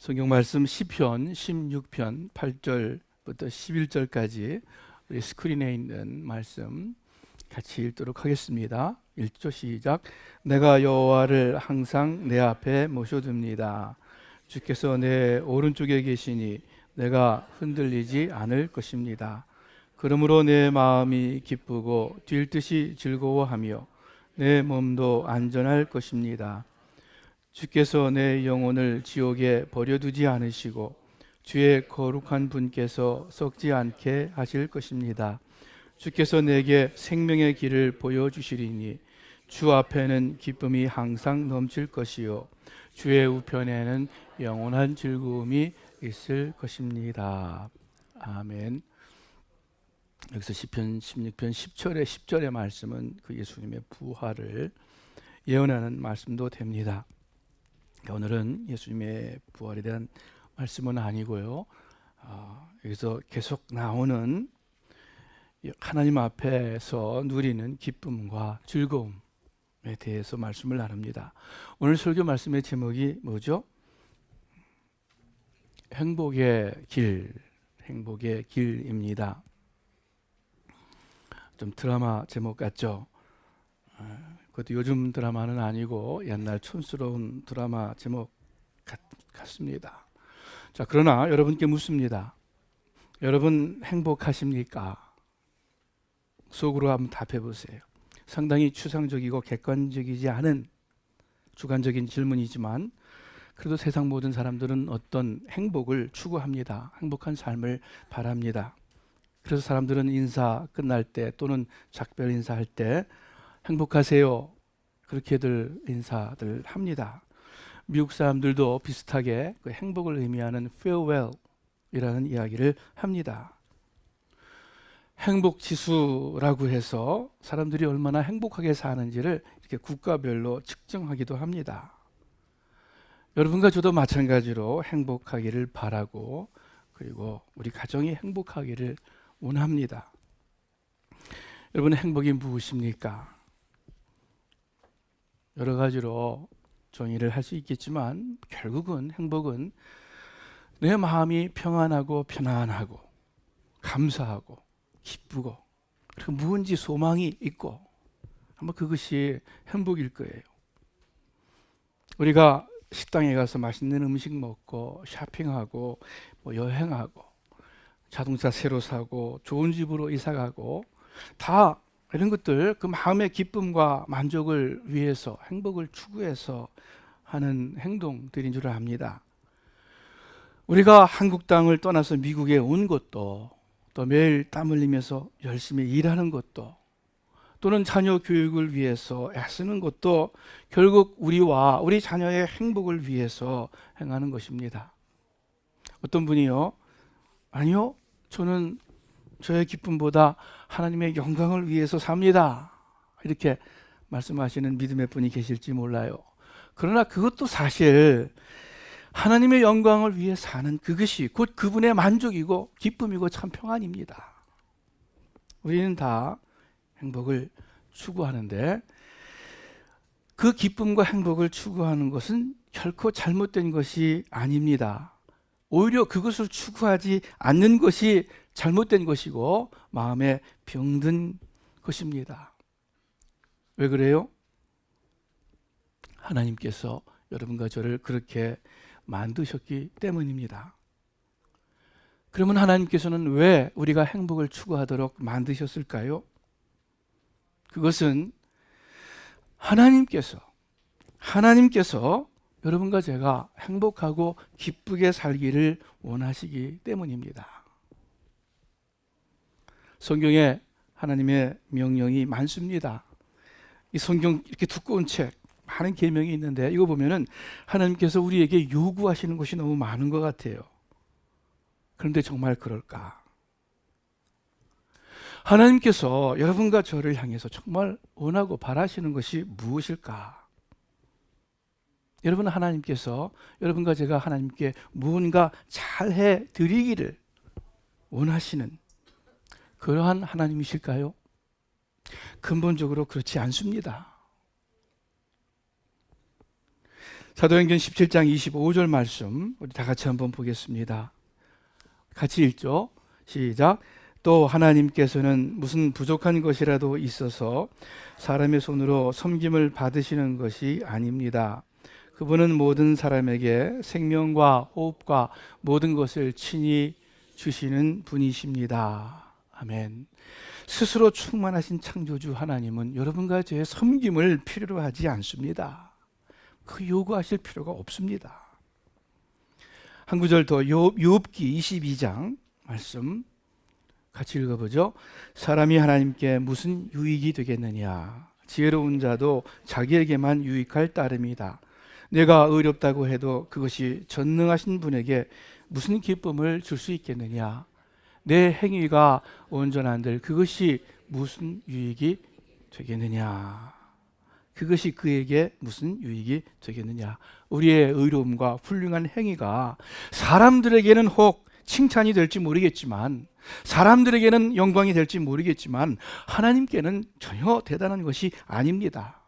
성경 말씀 시편 16편 8절부터 11절까지 우리 스크린에 있는 말씀 같이 읽도록 하겠습니다. 1조 시작. 내가 여호와를 항상 내 앞에 모셔둡니다. 주께서 내 오른쪽에 계시니 내가 흔들리지 않을 것입니다. 그러므로 내 마음이 기쁘고 뛸 듯이 즐거워하며 내 몸도 안전할 것입니다. 주께서 내 영혼을 지옥에 버려두지 않으시고 주의 거룩한 분께서 썩지 않게 하실 것입니다. 주께서 내게 생명의 길을 보여주시리니 주 앞에는 기쁨이 항상 넘칠 것이요 주의 우편에는 영원한 즐거움이 있을 것입니다. 아멘. 여기서 시편 16편 10절의 말씀은 그 예수님의 부활을 예언하는 말씀도 됩니다. 오늘은 예수님의 부활에 대한 말씀은 아니고요. 여기서 계속 나오는 하나님 앞에서 누리는 기쁨과 즐거움에 대해서 말씀을 나눕니다. 오늘 설교 말씀의 제목이 뭐죠? 행복의 길입니다. 좀 드라마 제목 같죠? 그것도 요즘 드라마는 아니고 옛날 촌스러운 드라마 제목 같습니다. 자, 그러나 여러분께 묻습니다. 여러분 행복하십니까? 속으로 한번 답해 보세요. 상당히 추상적이고 객관적이지 않은 주관적인 질문이지만 그래도 세상 모든 사람들은 어떤 행복을 추구합니다. 행복한 삶을 바랍니다. 그래서 사람들은 인사 끝날 때 또는 작별 인사할 때 행복하세요. 그렇게들 인사들 합니다. 미국 사람들도 비슷하게 그 행복을 의미하는 farewell이라는 이야기를 합니다. 행복 지수라고 해서 사람들이 얼마나 행복하게 사는지를 이렇게 국가별로 측정하기도 합니다. 여러분과 저도 마찬가지로 행복하기를 바라고 그리고 우리 가정이 행복하기를 원합니다. 여러분의 행복이 무엇입니까? 여러 가지로 정의를 할 수 있겠지만 결국은 행복은 내 마음이 평안하고 편안하고 감사하고 기쁘고 그리고 무언지 소망이 있고 아마 그것이 행복일 거예요. 우리가 식당에 가서 맛있는 음식 먹고 쇼핑하고 여행하고 자동차 새로 사고 좋은 집으로 이사 가고 다 이런 것들 그 마음의 기쁨과 만족을 위해서 행복을 추구해서 하는 행동들인 줄 압니다. 우리가 한국 땅을 떠나서 미국에 온 것도 또 매일 땀 흘리면서 열심히 일하는 것도 또는 자녀 교육을 위해서 애쓰는 것도 결국 우리와 우리 자녀의 행복을 위해서 행하는 것입니다. 어떤 분이요? 아니요, 저는 저의 기쁨보다 하나님의 영광을 위해서 삽니다. 이렇게 말씀하시는 믿음의 분이 계실지 몰라요. 그러나 그것도 사실 하나님의 영광을 위해 사는 그것이 곧 그분의 만족이고 기쁨이고 참 평안입니다. 우리는 다 행복을 추구하는데 그 기쁨과 행복을 추구하는 것은 결코 잘못된 것이 아닙니다. 오히려 그것을 추구하지 않는 것이 잘못된 것이고 마음에 병든 것입니다. 왜 그래요? 하나님께서 여러분과 저를 그렇게 만드셨기 때문입니다. 그러면 하나님께서는 왜 우리가 행복을 추구하도록 만드셨을까요? 그것은 하나님께서 여러분과 제가 행복하고 기쁘게 살기를 원하시기 때문입니다. 성경에 하나님의 명령이 많습니다. 이 성경 이렇게 두꺼운 책 많은 계명이 있는데 이거 보면은 하나님께서 우리에게 요구하시는 것이 너무 많은 것 같아요. 그런데 정말 그럴까? 하나님께서 여러분과 저를 향해서 정말 원하고 바라시는 것이 무엇일까? 여러분, 하나님께서 여러분과 제가 하나님께 무언가 잘해 드리기를 원하시는 그러한 하나님이실까요? 근본적으로 그렇지 않습니다. 사도행전 17장 25절 말씀 우리 다 같이 한번 보겠습니다. 같이 읽죠. 시작. 또 하나님께서는 무슨 부족한 것이라도 있어서 사람의 손으로 섬김을 받으시는 것이 아닙니다. 그분은 모든 사람에게 생명과 호흡과 모든 것을 친히 주시는 분이십니다. 아멘. 스스로 충만하신 창조주 하나님은 여러분과 저의 섬김을 필요로 하지 않습니다. 그 요구하실 필요가 없습니다. 한 구절 더, 욥기 22장 말씀 같이 읽어보죠. 사람이 하나님께 무슨 유익이 되겠느냐? 지혜로운 자도 자기에게만 유익할 따름이다. 내가 의롭다고 해도 그것이 전능하신 분에게 무슨 기쁨을 줄 수 있겠느냐? 내 행위가 온전한들 그것이 무슨 유익이 되겠느냐? 그것이 그에게 무슨 유익이 되겠느냐? 우리의 의로움과 훌륭한 행위가 사람들에게는 혹 칭찬이 될지 모르겠지만, 사람들에게는 영광이 될지 모르겠지만 하나님께는 전혀 대단한 것이 아닙니다.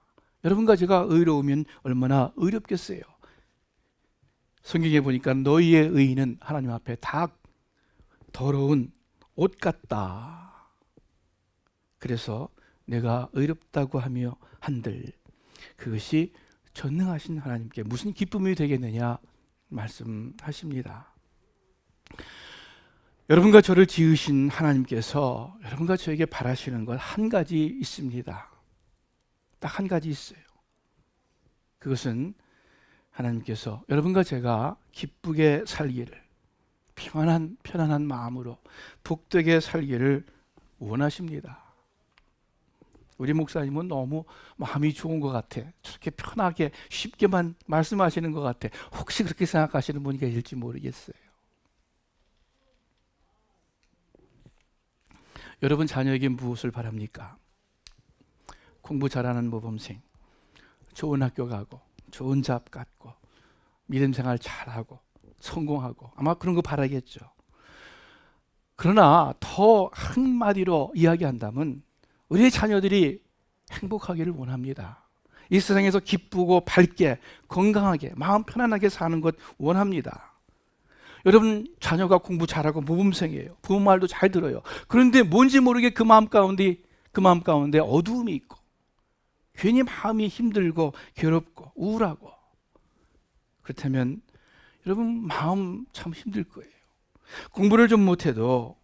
여러분과 제가 의로우면 얼마나 의롭겠어요. 성경에 보니까 너희의 의는 하나님 앞에 다 더러운 옷 같다. 그래서 내가 의롭다고 하며 한들 그것이 전능하신 하나님께 무슨 기쁨이 되겠느냐 말씀하십니다. 여러분과 저를 지으신 하나님께서 여러분과 저에게 바라시는 것 한 가지 있습니다. 딱 한 가지 있어요. 그것은 하나님께서 여러분과 제가 기쁘게 살기를, 편안한 마음으로 복되게 살기를 원하십니다. 우리 목사님은 너무 마음이 좋은 것 같아. 저렇게 편하게 쉽게만 말씀하시는 것 같아. 혹시 그렇게 생각하시는 분이 계실지 모르겠어요. 여러분 자녀에게 무엇을 바랍니까? 공부 잘하는 모범생, 좋은 학교 가고 좋은 잡 갖고 믿음 생활 잘하고 성공하고 아마 그런 거 바라겠죠. 그러나 더 한마디로 이야기한다면 우리의 자녀들이 행복하기를 원합니다. 이 세상에서 기쁘고 밝게 건강하게 마음 편안하게 사는 것 원합니다. 여러분 자녀가 공부 잘하고 모범생이에요. 부모 말도 잘 들어요. 그런데 뭔지 모르게 그 마음 가운데 어두움이 있고 괜히 마음이 힘들고 괴롭고 우울하고, 그렇다면 여러분 마음 참 힘들 거예요. 공부를 좀 못해도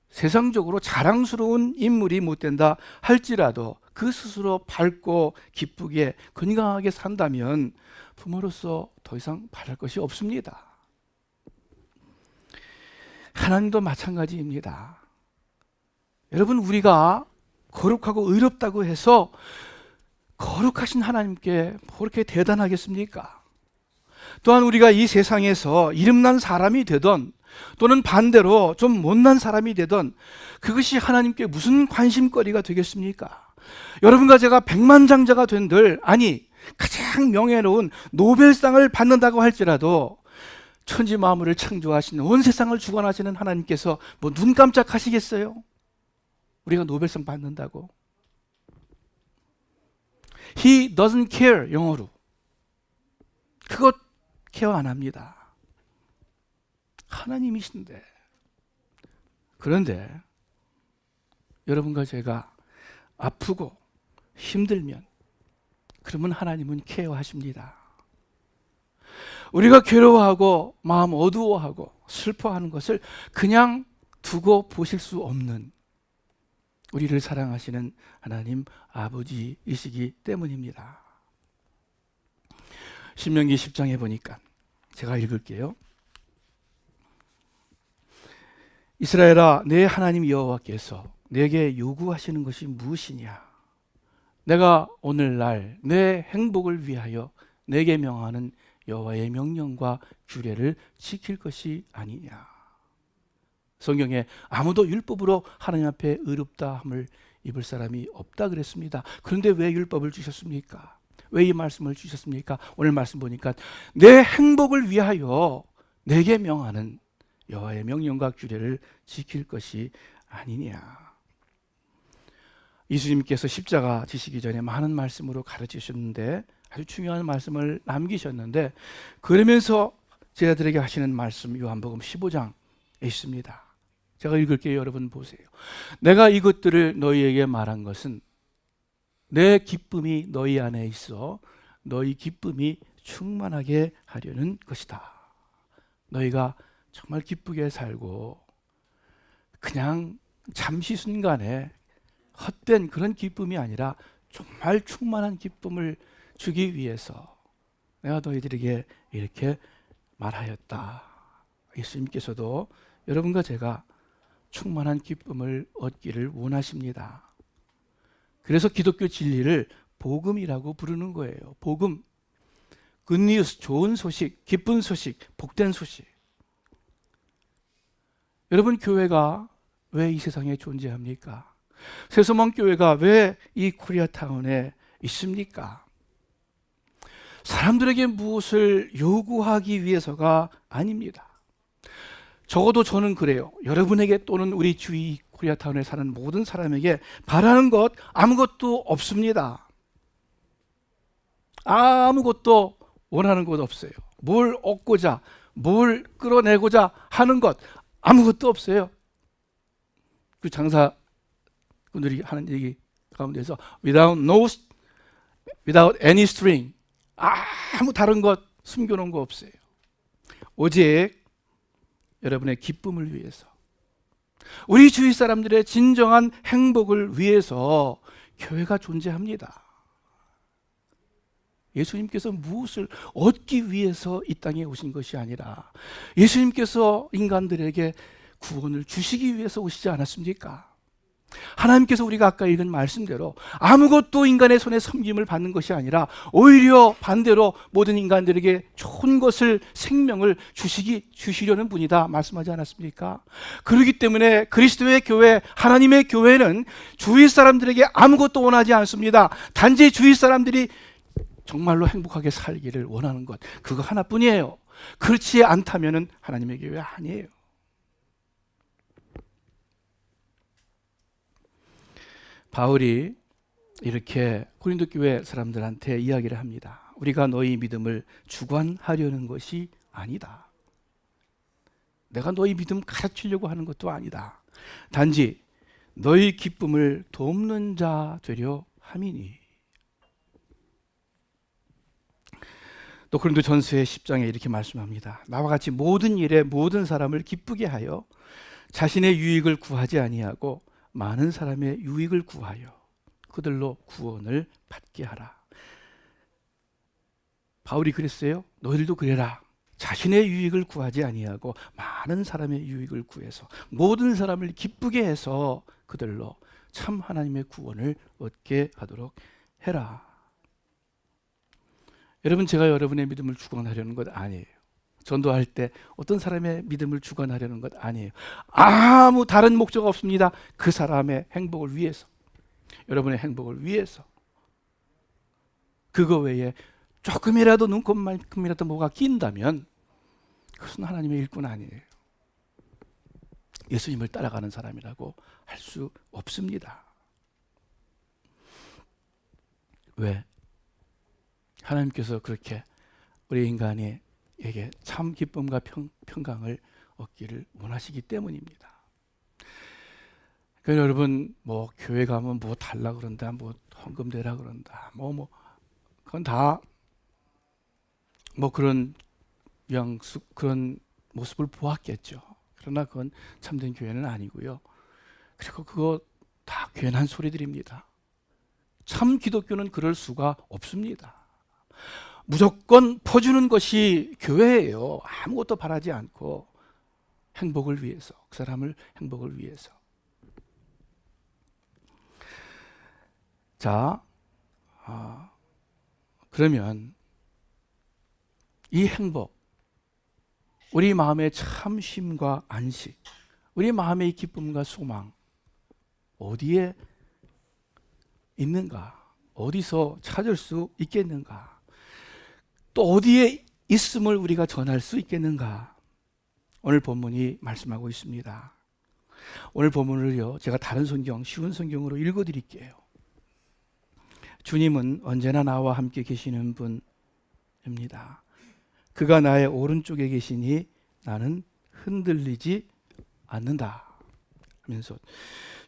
세상적으로 자랑스러운 인물이 못 된다 할지라도 그 스스로 밝고 기쁘게 건강하게 산다면 부모로서 더 이상 바랄 것이 없습니다. 하나님도 마찬가지입니다. 여러분 우리가 거룩하고 의롭다고 해서 거룩하신 하나님께 그렇게 대단하겠습니까? 또한 우리가 이 세상에서 이름난 사람이 되던 또는 반대로 좀 못난 사람이 되던 그것이 하나님께 무슨 관심거리가 되겠습니까? 여러분과 제가 백만장자가 된들, 아니 가장 명예로운 노벨상을 받는다고 할지라도 천지 만물을 창조하신 온 세상을 주관하시는 하나님께서 뭐 눈 깜짝하시겠어요? 우리가 노벨상 받는다고? He doesn't care, 영어로. 그것 케어 안 합니다. 하나님이신데. 그런데 여러분과 제가 아프고 힘들면 그러면 하나님은 케어하십니다. 우리가 괴로워하고 마음 어두워하고 슬퍼하는 것을 그냥 두고 보실 수 없는 우리를 사랑하시는 하나님 아버지이시기 때문입니다. 신명기 10장에 보니까 제가 읽을게요. 이스라엘아, 내 하나님 여호와께서 내게 요구하시는 것이 무엇이냐? 내가 오늘날 내 행복을 위하여 내게 명하는 여호와의 명령과 규례를 지킬 것이 아니냐? 성경에 아무도 율법으로 하나님 앞에 의롭다함을 입을 사람이 없다 그랬습니다. 그런데 왜 율법을 주셨습니까? 왜 이 말씀을 주셨습니까? 오늘 말씀 보니까 내 행복을 위하여 내게 명하는 여호와의 명령과 규례를 지킬 것이 아니냐. 예수님께서 십자가 지시기 전에 많은 말씀으로 가르치셨는데 아주 중요한 말씀을 남기셨는데, 그러면서 제자들에게 하시는 말씀 요한복음 15장에 있습니다. 제가 읽을게요. 여러분 보세요. 내가 이것들을 너희에게 말한 것은 내 기쁨이 너희 안에 있어 너희 기쁨이 충만하게 하려는 것이다. 너희가 정말 기쁘게 살고 그냥 잠시 순간에 헛된 그런 기쁨이 아니라 정말 충만한 기쁨을 주기 위해서 내가 너희들에게 이렇게 말하였다. 예수님께서도 여러분과 제가 충만한 기쁨을 얻기를 원하십니다. 그래서 기독교 진리를 복음이라고 부르는 거예요. 복음, 굿뉴스, 좋은 소식, 기쁜 소식, 복된 소식. 여러분, 교회가 왜 이 세상에 존재합니까? 새소망 교회가 왜 이 코리아타운에 있습니까? 사람들에게 무엇을 요구하기 위해서가 아닙니다. 적어도 저는 그래요. 여러분에게 또는 우리 주위 코리아타운에 사는 모든 사람에게 바라는 것 아무것도 없습니다. 아무것도 원하는 것 없어요. 뭘 얻고자, 뭘 끌어내고자 하는 것 아무것도 없어요. 그 장사꾼들이 하는 얘기 가운데서 without any string, 아무 다른 것 숨겨놓은 거 없어요. 오직 여러분의 기쁨을 위해서, 우리 주위 사람들의 진정한 행복을 위해서 교회가 존재합니다. 예수님께서 무엇을 얻기 위해서 이 땅에 오신 것이 아니라 예수님께서 인간들에게 구원을 주시기 위해서 오시지 않았습니까? 하나님께서 우리가 아까 읽은 말씀대로 아무것도 인간의 손에 섬김을 받는 것이 아니라 오히려 반대로 모든 인간들에게 좋은 것을, 생명을 주시려는 분이다 말씀하지 않았습니까? 그렇기 때문에 그리스도의 교회, 하나님의 교회는 주위 사람들에게 아무것도 원하지 않습니다. 단지 주위 사람들이 정말로 행복하게 살기를 원하는 것, 그거 하나뿐이에요. 그렇지 않다면 하나님의 교회 아니에요. 바울이 이렇게 고린도 교회 사람들한테 이야기를 합니다. 우리가 너희 믿음을 주관하려는 것이 아니다. 내가 너희 믿음 가르치려고 하는 것도 아니다. 단지 너희 기쁨을 돕는 자 되려 함이니. 또 고린도전서의 10장에 이렇게 말씀합니다. 나와 같이 모든 일에 모든 사람을 기쁘게 하여 자신의 유익을 구하지 아니하고 많은 사람의 유익을 구하여 그들로 구원을 받게 하라. 바울이 그랬어요. 너희들도 그래라. 자신의 유익을 구하지 아니하고 많은 사람의 유익을 구해서 모든 사람을 기쁘게 해서 그들로 참 하나님의 구원을 얻게 하도록 해라. 여러분, 제가 여러분의 믿음을 주관하려는 것 아니에요. 전도할 때 어떤 사람의 믿음을 주관하려는 것 아니에요. 아무 다른 목적 없습니다. 그 사람의 행복을 위해서, 여러분의 행복을 위해서. 그거 외에 조금이라도 눈곱만큼이라도 뭐가 낀다면 그것은 하나님의 일꾼 아니에요. 예수님을 따라가는 사람이라고 할 수 없습니다. 왜? 하나님께서 그렇게 우리 인간에게 참 기쁨과 평강을 얻기를 원하시기 때문입니다. 그러니까 여러분, 뭐 교회 가면 뭐 달라 그런다, 뭐 헌금 내라 그런다, 그건 다 뭐 그런 그런 모습을 보았겠죠. 그러나 그건 참된 교회는 아니고요. 그리고 그거 다 괜한 소리들입니다. 참 기독교는 그럴 수가 없습니다. 무조건 퍼주는 것이 교회예요. 아무것도 바라지 않고 행복을 위해서, 그 사람을 행복을 위해서. 자, 그러면 이 행복, 우리 마음의 참 쉼과 안식, 우리 마음의 기쁨과 소망 어디에 있는가? 어디서 찾을 수 있겠는가? 또 어디에 있음을 우리가 전할 수 있겠는가? 오늘 본문이 말씀하고 있습니다. 오늘 본문을요, 제가 다른 성경, 쉬운 성경으로 읽어드릴게요. 주님은 언제나 나와 함께 계시는 분입니다. 그가 나의 오른쪽에 계시니 나는 흔들리지 않는다 하면서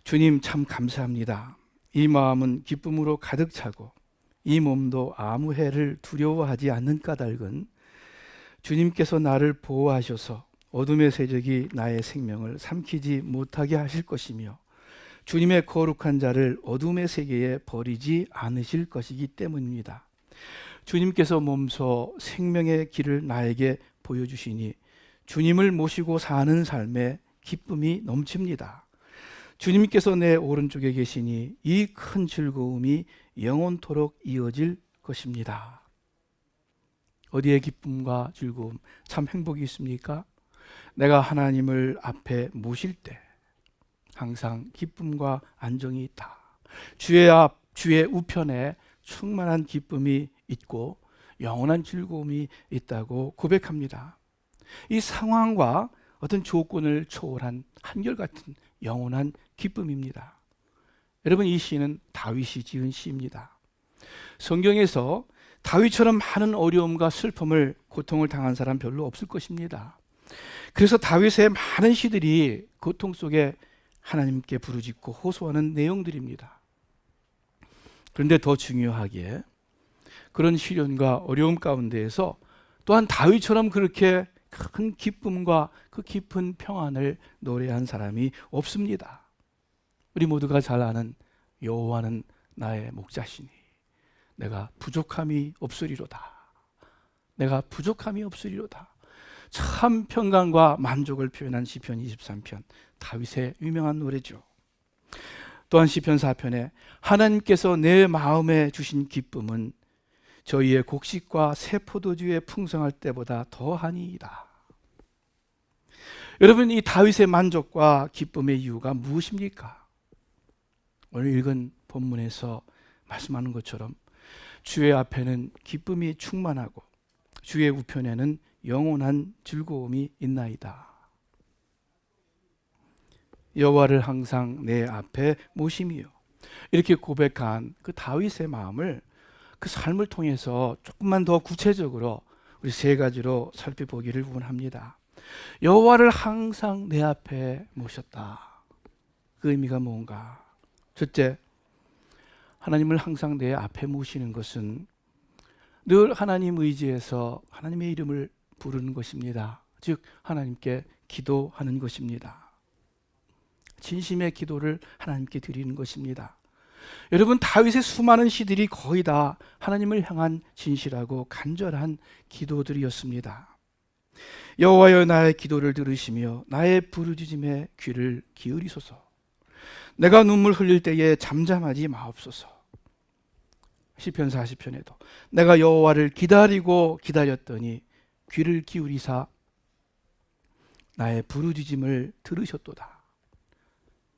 주님 참 감사합니다. 이 마음은 기쁨으로 가득 차고 이 몸도 아무 해를 두려워하지 않는 까닭은 주님께서 나를 보호하셔서 어둠의 세력이 나의 생명을 삼키지 못하게 하실 것이며 주님의 거룩한 자를 어둠의 세계에 버리지 않으실 것이기 때문입니다. 주님께서 몸소 생명의 길을 나에게 보여주시니 주님을 모시고 사는 삶에 기쁨이 넘칩니다. 주님께서 내 오른쪽에 계시니 이 큰 즐거움이 영원토록 이어질 것입니다. 어디에 기쁨과 즐거움, 참 행복이 있습니까? 내가 하나님을 앞에 모실 때 항상 기쁨과 안정이 있다. 주의 앞, 주의 우편에 충만한 기쁨이 있고 영원한 즐거움이 있다고 고백합니다. 이 상황과 어떤 조건을 초월한 한결같은 영원한 기쁨입니다. 여러분, 이 시는 다윗이 지은 시입니다. 성경에서 다윗처럼 많은 어려움과 슬픔을, 고통을 당한 사람 별로 없을 것입니다. 그래서 다윗의 많은 시들이 고통 속에 하나님께 부르짖고 호소하는 내용들입니다. 그런데 더 중요하게 그런 시련과 어려움 가운데에서 또한 다윗처럼 그렇게 큰 기쁨과 그 깊은 평안을 노래한 사람이 없습니다. 우리 모두가 잘 아는 여호와는 나의 목자시니 내가 부족함이 없으리로다. 내가 부족함이 없으리로다. 참 평강과 만족을 표현한 시편 23편, 다윗의 유명한 노래죠. 또한 시편 4편에 하나님께서 내 마음에 주신 기쁨은 저희의 곡식과 새 포도주에 풍성할 때보다 더하니이다. 여러분, 이 다윗의 만족과 기쁨의 이유가 무엇입니까? 오늘 읽은 본문에서 말씀하는 것처럼 주의 앞에는 기쁨이 충만하고 주의 우편에는 영원한 즐거움이 있나이다. 여호와를 항상 내 앞에 모심이요. 이렇게 고백한 그 다윗의 마음을, 그 삶을 통해서 조금만 더 구체적으로 우리 세 가지로 살펴보기를 원합니다. 여호와를 항상 내 앞에 모셨다. 그 의미가 뭔가? 첫째, 하나님을 항상 내 앞에 모시는 것은 늘 하나님 의지해서 하나님의 이름을 부르는 것입니다. 즉 하나님께 기도하는 것입니다. 진심의 기도를 하나님께 드리는 것입니다. 여러분, 다윗의 수많은 시들이 거의 다 하나님을 향한 진실하고 간절한 기도들이었습니다. 여호와여, 나의 기도를 들으시며 나의 부르짖음에 귀를 기울이소서. 내가 눈물 흘릴 때에 잠잠하지 마옵소서. 시편 40편에도 내가 여호와를 기다리고 기다렸더니 귀를 기울이사 나의 부르짖음을 들으셨도다.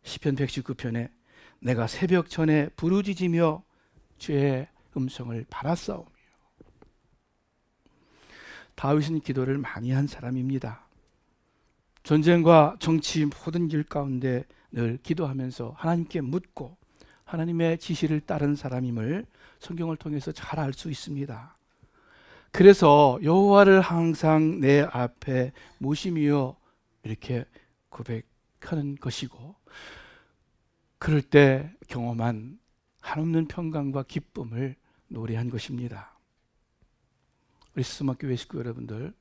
시편 119편에 내가 새벽 전에 부르짖으며 주의 음성을 바랐사오며. 다윗은 기도를 많이 한 사람입니다. 전쟁과 정치 모든 길 가운데 늘 기도하면서 하나님께 묻고 하나님의 지시를 따른 사람임을 성경을 통해서 잘 알 수 있습니다. 그래서 여호와를 항상 내 앞에 모심이여 이렇게 고백하는 것이고, 그럴 때 경험한 한없는 평강과 기쁨을 노래한 것입니다. 우리 스마교회 식구 여러분들,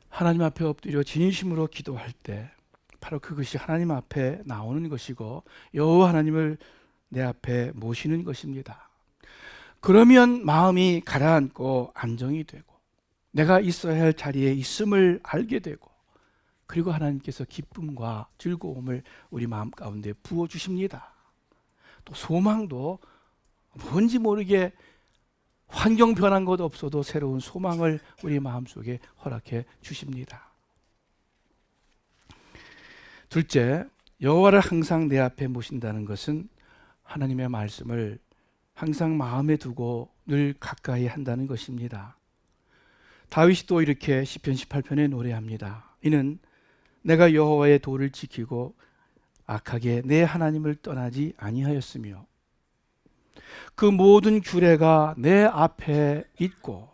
하나님 앞에 엎드려 진심으로 기도할 때 바로 그것이 하나님 앞에 나오는 것이고 여호와 하나님을 내 앞에 모시는 것입니다. 그러면 마음이 가라앉고 안정이 되고 내가 있어야 할 자리에 있음을 알게 되고, 그리고 하나님께서 기쁨과 즐거움을 우리 마음 가운데 부어주십니다. 또 소망도 뭔지 모르게 환경 변한 것 없어도 새로운 소망을 우리 마음속에 허락해 주십니다. 둘째, 여호와를 항상 내 앞에 모신다는 것은 하나님의 말씀을 항상 마음에 두고 늘 가까이 한다는 것입니다. 다윗이 또 이렇게 시편 18편에 노래합니다. 이는 내가 여호와의 도를 지키고 악하게 내 하나님을 떠나지 아니하였으며. 그 모든 규례가 내 앞에 있고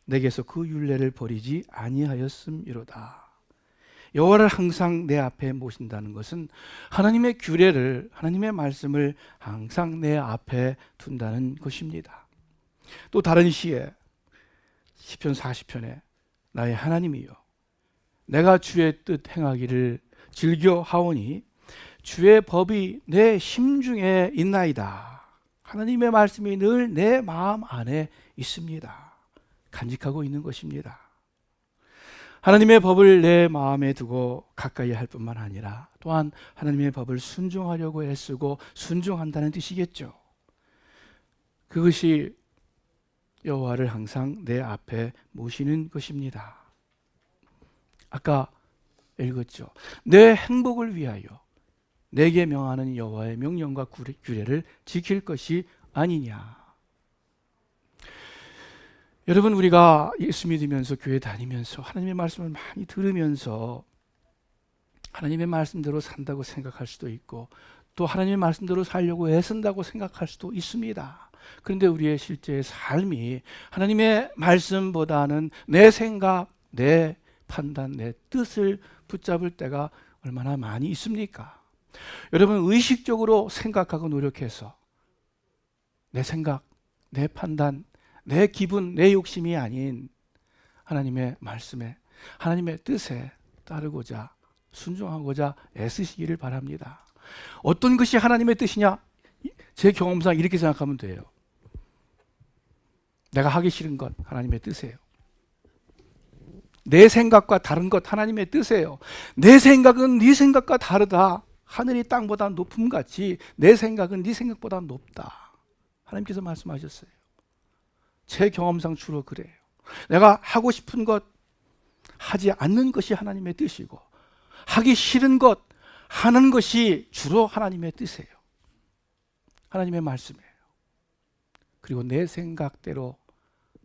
내게서 그 율례를 버리지 아니하였음이로다. 여호와를 항상 내 앞에 모신다는 것은 하나님의 규례를, 하나님의 말씀을 항상 내 앞에 둔다는 것입니다. 또 다른 시에 시편 40편에 나의 하나님이여 내가 주의 뜻 행하기를 즐겨 하오니 주의 법이 내 심중에 있나이다. 하나님의 말씀이 늘 내 마음 안에 있습니다. 간직하고 있는 것입니다. 하나님의 법을 내 마음에 두고 가까이 할 뿐만 아니라 또한 하나님의 법을 순종하려고 애쓰고 순종한다는 뜻이겠죠. 그것이 여호와를 항상 내 앞에 모시는 것입니다. 아까 읽었죠. 내 행복을 위하여 내게 명하는 여호와의 명령과 규례를 지킬 것이 아니냐. 여러분, 우리가 예수 믿으면서 교회 다니면서 하나님의 말씀을 많이 들으면서 하나님의 말씀대로 산다고 생각할 수도 있고 또 하나님의 말씀대로 살려고 애쓴다고 생각할 수도 있습니다. 그런데 우리의 실제의 삶이 하나님의 말씀보다는 내 생각, 내 판단, 내 뜻을 붙잡을 때가 얼마나 많이 있습니까? 여러분, 의식적으로 생각하고 노력해서 내 생각, 내 판단, 내 기분, 내 욕심이 아닌 하나님의 말씀에, 하나님의 뜻에 따르고자 순종하고자 애쓰시기를 바랍니다. 어떤 것이 하나님의 뜻이냐? 제 경험상 이렇게 생각하면 돼요. 내가 하기 싫은 것 하나님의 뜻이에요. 내 생각과 다른 것 하나님의 뜻이에요. 내 생각은 네 생각과 다르다. 하늘이 땅보다 높음같이 내 생각은 네 생각보다 높다. 하나님께서 말씀하셨어요. 제 경험상 주로 그래요. 내가 하고 싶은 것 하지 않는 것이 하나님의 뜻이고 하기 싫은 것 하는 것이 주로 하나님의 뜻이에요. 하나님의 말씀이에요. 그리고 내 생각대로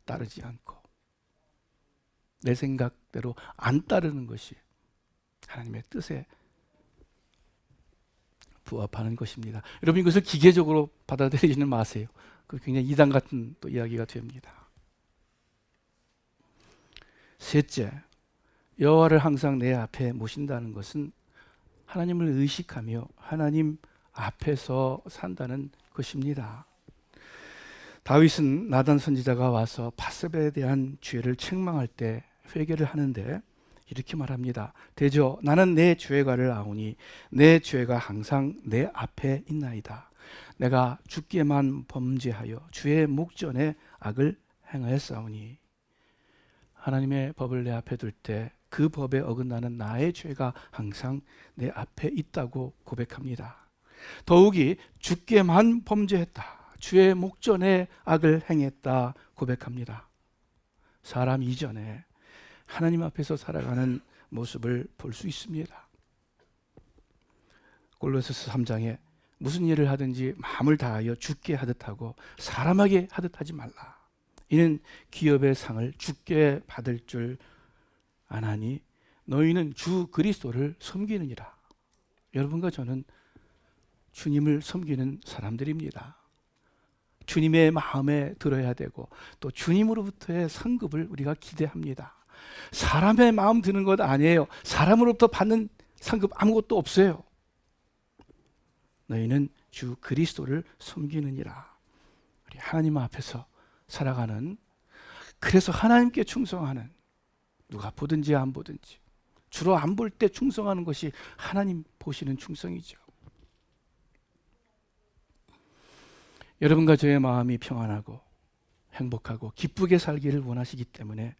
따르지 않고 내 생각대로 안 따르는 것이 하나님의 뜻에 부합하는 것입니다. 여러분, 이것을 기계적으로 받아들이지는 마세요. 그 굉장히 이단 같은 또 이야기가 됩니다. 셋째, 여호와를 항상 내 앞에 모신다는 것은 하나님을 의식하며 하나님 앞에서 산다는 것입니다. 다윗은 나단 선지자가 와서 바세바에 대한 죄를 책망할 때 회개를 하는데 이렇게 말합니다. 대저 나는 내 죄가를 아오니 내 죄가 항상 내 앞에 있나이다. 내가 주께만 범죄하여 주의 목전에 악을 행하였사오니. 하나님의 법을 내 앞에 둘 때 그 법에 어긋나는 나의 죄가 항상 내 앞에 있다고 고백합니다. 더욱이 주께만 범죄했다. 주의 목전에 악을 행했다 고백합니다. 사람 이전에 하나님 앞에서 살아가는 모습을 볼 수 있습니다. 골로새서 3장에 무슨 일을 하든지 마음을 다하여 주께 하듯 하고 사람에게 하듯 하지 말라. 이는 기업의 상을 주께 받을 줄 아나니 너희는 주 그리스도를 섬기느니라. 여러분과 저는 주님을 섬기는 사람들입니다. 주님의 마음에 들어야 되고 또 주님으로부터의 상급을 우리가 기대합니다. 사람의 마음 드는 것 아니에요. 사람으로부터 받는 상급 아무것도 없어요. 너희는 주 그리스도를 섬기느니라. 우리 하나님 앞에서 살아가는, 그래서 하나님께 충성하는, 누가 보든지 안 보든지 주로 안 볼 때 충성하는 것이 하나님 보시는 충성이죠. 여러분과 저의 마음이 평안하고 행복하고 기쁘게 살기를 원하시기 때문에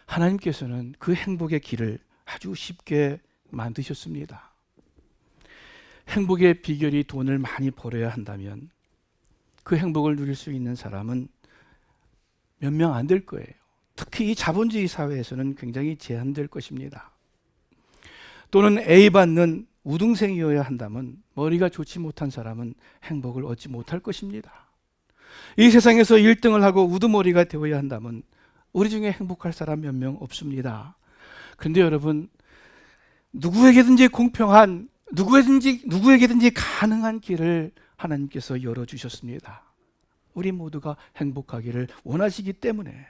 하나님께서는 그 행복의 길을 아주 쉽게 만드셨습니다. 행복의 비결이 돈을 많이 벌어야 한다면 그 행복을 누릴 수 있는 사람은 몇 명 안 될 거예요. 특히 이 자본주의 사회에서는 굉장히 제한될 것입니다. 또는 A 받는 우등생이어야 한다면 머리가 좋지 못한 사람은 행복을 얻지 못할 것입니다. 이 세상에서 1등을 하고 우두머리가 되어야 한다면 우리 중에 행복할 사람 몇 명 없습니다. 그런데 여러분, 누구에게든지 공평한, 누구에게든지 가능한 길을 하나님께서 열어주셨습니다. 우리 모두가 행복하기를 원하시기 때문에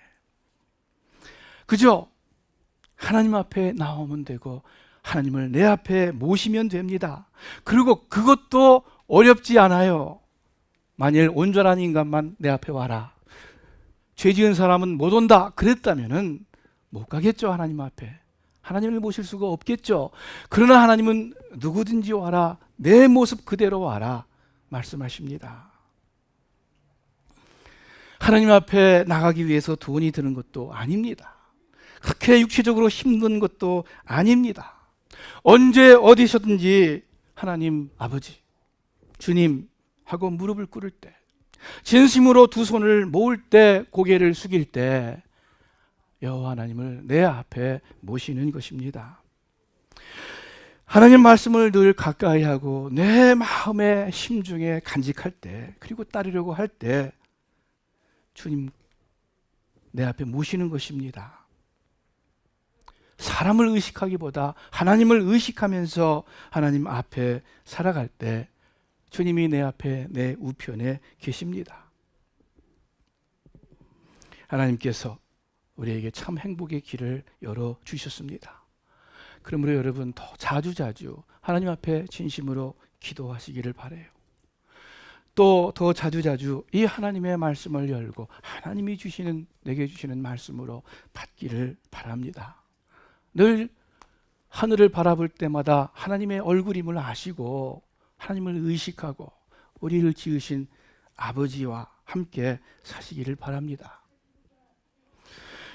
그저 하나님 앞에 나오면 되고 하나님을 내 앞에 모시면 됩니다. 그리고 그것도 어렵지 않아요. 만일 온전한 인간만 내 앞에 와라, 죄 지은 사람은 못 온다 그랬다면은 못 가겠죠. 하나님 앞에 하나님을 모실 수가 없겠죠. 그러나 하나님은 누구든지 와라, 내 모습 그대로 와라 말씀하십니다. 하나님 앞에 나가기 위해서 돈이 드는 것도 아닙니다. 그렇게 육체적으로 힘든 것도 아닙니다. 언제 어디서든지 하나님 아버지, 주님 하고 무릎을 꿇을 때, 진심으로 두 손을 모을 때, 고개를 숙일 때 여호와 하나님을 내 앞에 모시는 것입니다. 하나님 말씀을 늘 가까이 하고 내 마음의 심중에 간직할 때, 그리고 따르려고 할 때 주님 내 앞에 모시는 것입니다. 사람을 의식하기보다 하나님을 의식하면서 하나님 앞에 살아갈 때 주님이 내 앞에, 내 우편에 계십니다. 하나님께서 우리에게 참 행복의 길을 열어주셨습니다. 그러므로 여러분 더 자주자주 하나님 앞에 진심으로 기도하시기를 바라요. 또 더 자주자주 이 하나님의 말씀을 열고 하나님이 주시는, 내게 주시는 말씀으로 받기를 바랍니다. 늘 하늘을 바라볼 때마다 하나님의 얼굴임을 아시고 하나님을 의식하고 우리를 지으신 아버지와 함께 사시기를 바랍니다.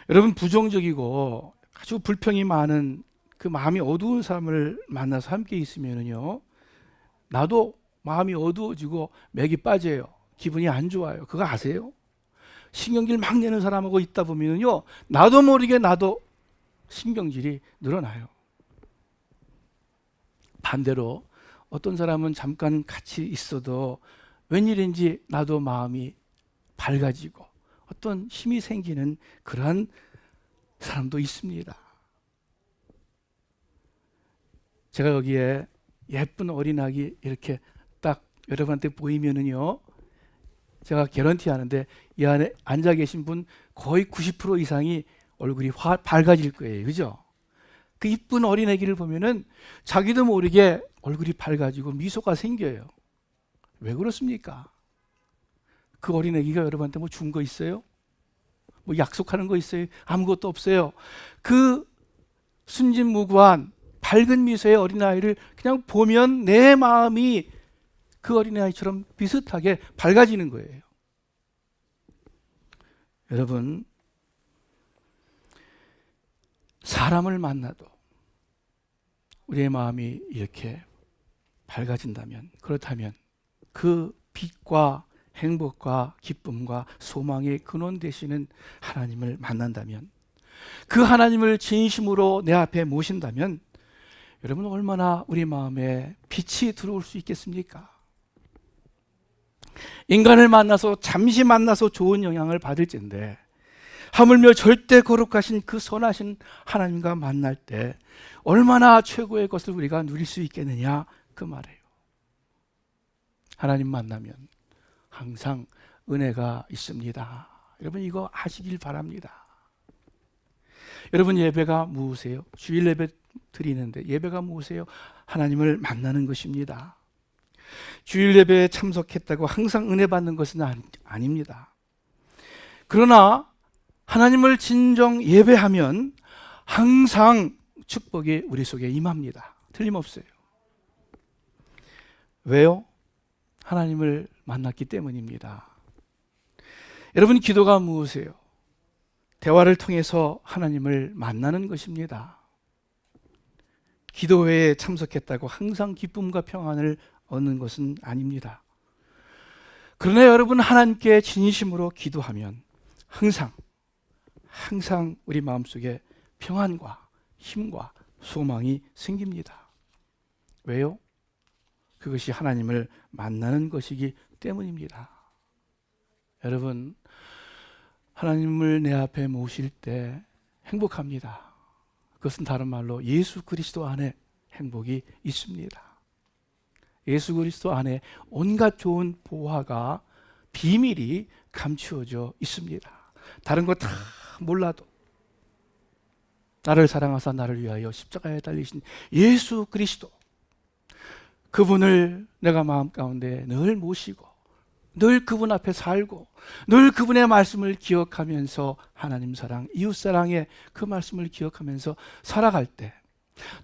여러분, 부정적이고 아주 불평이 많은 그 마음이 어두운 사람을 만나서 함께 있으면요, 나도 마음이 어두워지고 맥이 빠져요. 기분이 안 좋아요. 그거 아세요? 신경질 막 내는 사람하고 있다 보면요, 나도 모르게 나도 신경질이 늘어나요. 반대로 어떤 사람은 잠깐 같이 있어도 웬일인지 나도 마음이 밝아지고 어떤 힘이 생기는 그러한 사람도 있습니다. 제가 여기에 예쁜 어린아기 이렇게 딱 여러분한테 보이면은요, 제가 개런티 하는데 이 안에 앉아 계신 분 거의 90% 이상이 얼굴이 밝아질 거예요. 그죠? 그 이쁜 어린아기를 보면은 자기도 모르게 얼굴이 밝아지고 미소가 생겨요. 왜 그렇습니까? 그 어린아기가 여러분한테 뭐 준 거 있어요? 뭐 약속하는 거 있어요? 아무것도 없어요. 그 순진무구한 밝은 미소의 어린아이를 그냥 보면 내 마음이 그 어린아이처럼 비슷하게 밝아지는 거예요. 여러분, 사람을 만나도 우리의 마음이 이렇게 밝아진다면, 그렇다면 그 빛과 행복과 기쁨과 소망의 근원 되시는 하나님을 만난다면, 그 하나님을 진심으로 내 앞에 모신다면 여러분 얼마나 우리 마음에 빛이 들어올 수 있겠습니까? 인간을 만나서 잠시 만나서 좋은 영향을 받을진데 하물며 절대 거룩하신 그 선하신 하나님과 만날 때 얼마나 최고의 것을 우리가 누릴 수 있겠느냐 그 말이에요. 하나님 만나면 항상 은혜가 있습니다. 여러분 이거 아시길 바랍니다. 여러분 예배가 무엇이에요? 주일 예배 드리는데 예배가 무엇이에요? 하나님을 만나는 것입니다. 주일 예배에 참석했다고 항상 은혜 받는 것은 아닙니다. 그러나 하나님을 진정 예배하면 항상 축복이 우리 속에 임합니다. 틀림없어요. 왜요? 하나님을 만났기 때문입니다. 여러분 기도가 무엇이에요? 대화를 통해서 하나님을 만나는 것입니다. 기도회에 참석했다고 항상 기쁨과 평안을 얻는 것은 아닙니다. 그러나 여러분 하나님께 진심으로 기도하면 항상 우리 마음속에 평안과 힘과 소망이 생깁니다. 왜요? 그것이 하나님을 만나는 것이기 때문입니다. 여러분 하나님을 내 앞에 모실 때 행복합니다. 그것은 다른 말로 예수 그리스도 안에 행복이 있습니다. 예수 그리스도 안에 온갖 좋은 보화가 비밀이 감추어져 있습니다. 다른 거 다 몰라도 나를 사랑하사 나를 위하여 십자가에 달리신 예수 그리스도, 그분을 내가 마음 가운데 늘 모시고 늘 그분 앞에 살고 늘 그분의 말씀을 기억하면서 하나님 사랑, 이웃 사랑의 그 말씀을 기억하면서 살아갈 때,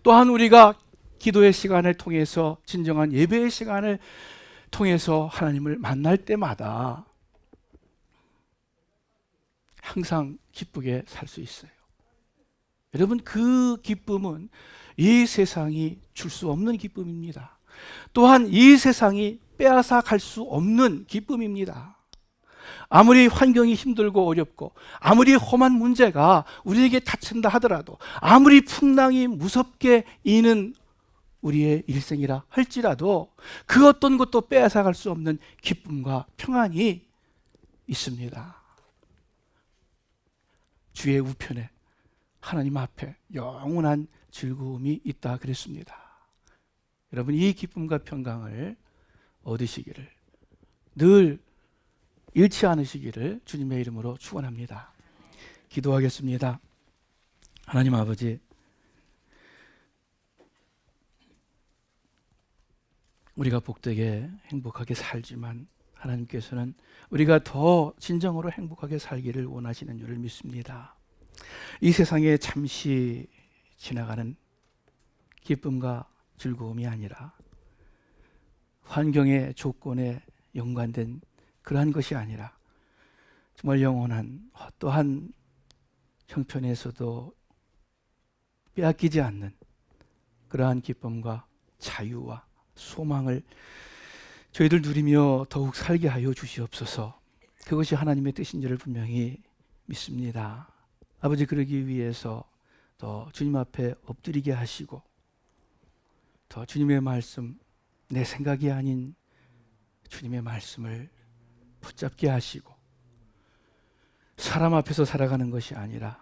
또한 우리가 기도의 시간을 통해서, 진정한 예배의 시간을 통해서 하나님을 만날 때마다 항상 기쁘게 살 수 있어요. 여러분, 그 기쁨은 이 세상이 줄 수 없는 기쁨입니다. 또한 이 세상이 빼앗아 갈 수 없는 기쁨입니다. 아무리 환경이 힘들고 어렵고 아무리 험한 문제가 우리에게 닥친다 하더라도, 아무리 풍랑이 무섭게 이는 우리의 일생이라 할지라도 그 어떤 것도 빼앗아 갈 수 없는 기쁨과 평안이 있습니다. 주의 우편에 하나님 앞에 영원한 즐거움이 있다 그랬습니다. 여러분, 이 기쁨과 평강을 얻으시기를, 늘 잃지 않으시기를 주님의 이름으로 축원합니다. 기도하겠습니다. 하나님 아버지, 우리가 복되게 행복하게 살지만 하나님께서는 우리가 더 진정으로 행복하게 살기를 원하시는 줄을 믿습니다. 이 세상에 잠시 지나가는 기쁨과 즐거움이 아니라, 환경의 조건에 연관된 그러한 것이 아니라 정말 영원한, 또한 형편에서도 빼앗기지 않는 그러한 기쁨과 자유와 소망을 저희들 누리며 더욱 살게 하여 주시옵소서. 그것이 하나님의 뜻인 줄을 분명히 믿습니다. 아버지, 그러기 위해서 더 주님 앞에 엎드리게 하시고, 더 주님의 말씀, 내 생각이 아닌 주님의 말씀을 붙잡게 하시고, 사람 앞에서 살아가는 것이 아니라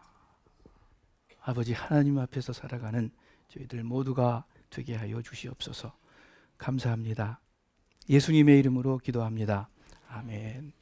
아버지 하나님 앞에서 살아가는 저희들 모두가 되게 하여 주시옵소서. 감사합니다. 예수님의 이름으로 기도합니다. 아멘.